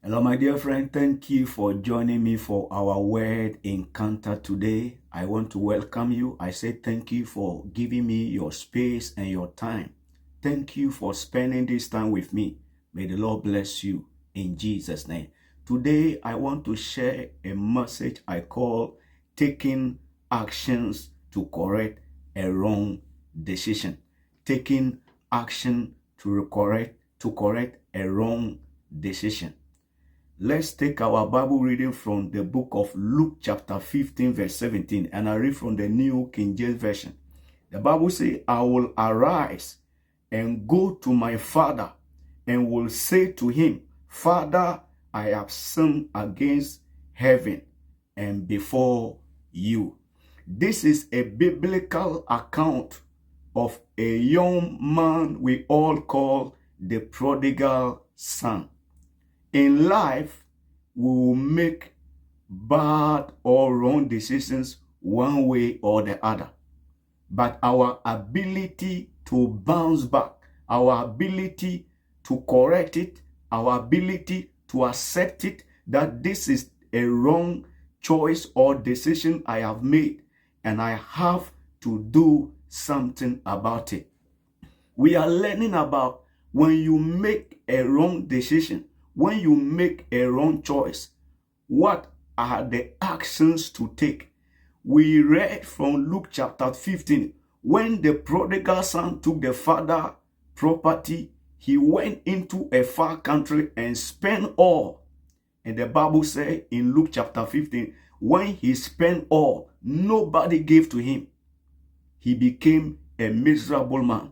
Hello, my dear friend. Thank you for joining me for our word encounter today. I want to welcome you. I say thank you for giving me your space and your time. Thank you for spending this time with me. May the Lord bless you in Jesus' name. Today, I want to share a message I call taking actions to correct a wrong decision. Taking action to correct a wrong decision. Let's take our Bible reading from the book of Luke chapter 15 verse 17, and I read from the New King James Version. The Bible says, I will arise and go to my father and will say to him, Father, I have sinned against heaven and before you. This is a biblical account of a young man we all call the prodigal son. In life, we will make bad or wrong decisions one way or the other. But our ability to bounce back, our ability to correct it, our ability to accept it, that this is a wrong choice or decision I have made, and I have to do something about it. We are learning about when you make a wrong decision, when you make a wrong choice, what are the actions to take? We read from Luke chapter 15, when the prodigal son took the father property, he went into a far country and spent all. And the Bible says in Luke chapter 15, when he spent all, nobody gave to him. He became a miserable man.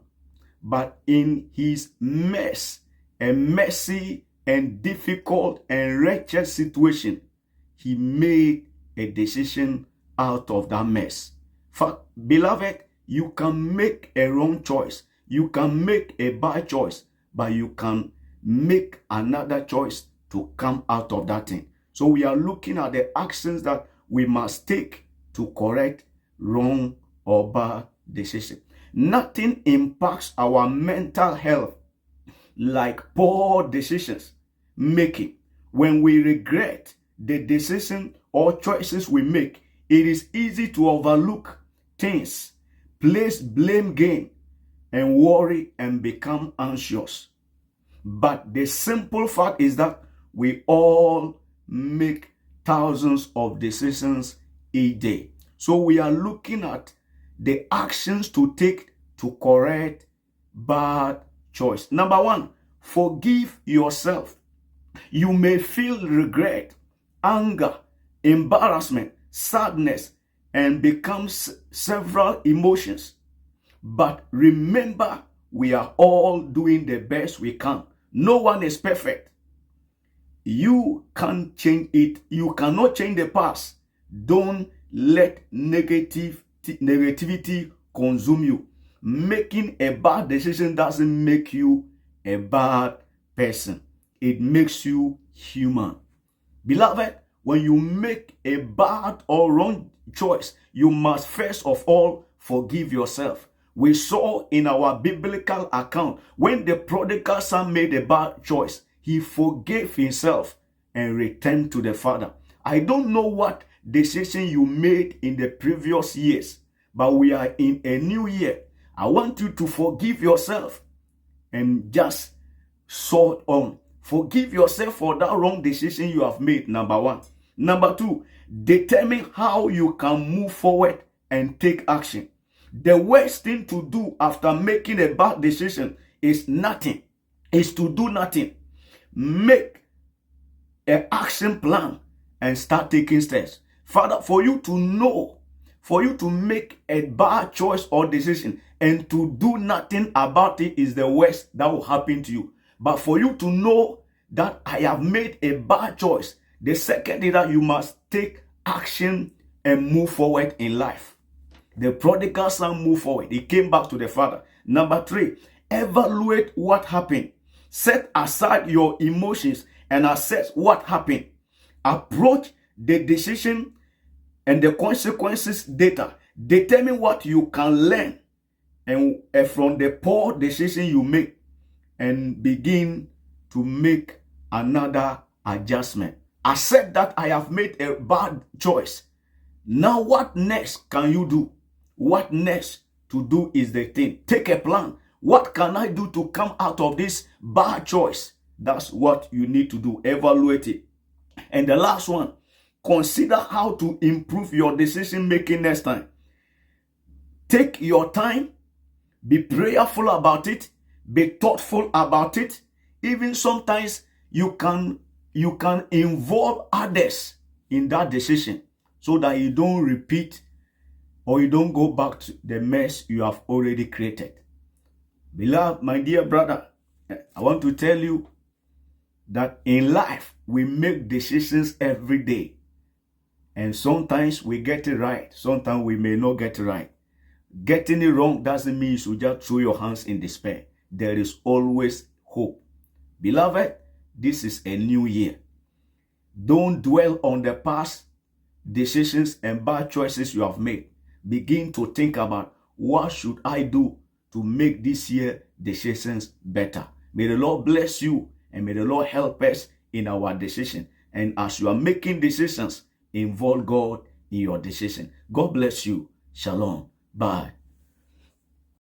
But in his mess, a messy and difficult and wretched situation, he made a decision out of that mess. For beloved, you can make a wrong choice. You can make a bad choice, but you can make another choice to come out of that thing. So we are looking at the actions that we must take to correct wrong or bad decision. Nothing impacts our mental health like poor decisions making. When we regret the decision or choices we make, it is easy to overlook things, place blame game, and worry and become anxious. But the simple fact is that we all make thousands of decisions each day. So we are looking at the actions to take to correct bad choice. Number one, forgive yourself. You may feel regret, anger, embarrassment, sadness, and become several emotions. But remember, we are all doing the best we can. No one is perfect. You can't change it. You cannot change the past. Don't let negativity consume you. Making a bad decision doesn't make you a bad person. It makes you human. Beloved, when you make a bad or wrong choice, you must first of all forgive yourself. We saw in our biblical account when the prodigal son made a bad choice, he forgave himself and returned to the father. I don't know what decision you made in the previous years, but we are in a new year. I want you to forgive yourself and just sort on. Forgive yourself for that wrong decision you have made, number one. Number two, determine how you can move forward and take action. The worst thing to do after making a bad decision is nothing. Is to do nothing. Make an action plan and start taking steps. Father, for you to know, for you to make a bad choice or decision and to do nothing about it is the worst that will happen to you. But for you to know that I have made a bad choice, the second is that you must take action and move forward in life. The prodigal son moved forward. He came back to the father. Number three, evaluate what happened. Set aside your emotions and assess what happened. Approach the decision and the consequences data. Determine what you can learn and from the poor decision you make, and begin to make another adjustment. Accept that I have made a bad choice. Now what next can you do? What next to do is the thing. Take a plan. What can I do to come out of this bad choice? That's what you need to do. Evaluate it. And the last one, consider how to improve your decision making next time. Take your time. Be prayerful about it. Be thoughtful about it. Even sometimes you can involve others in that decision so that you don't repeat or you don't go back to the mess you have already created. Beloved, my dear brother, I want to tell you that in life, we make decisions every day. And sometimes we get it right. Sometimes we may not get it right. Getting it wrong doesn't mean you should just throw your hands in despair. There is always hope. Beloved, this is a new year. Don't dwell on the past decisions and bad choices you have made. Begin to think about, what should I do to make this year decisions better? May the Lord bless you and may the Lord help us in our decision. And as you are making decisions, involve God in your decision. God bless you. Shalom. Bye.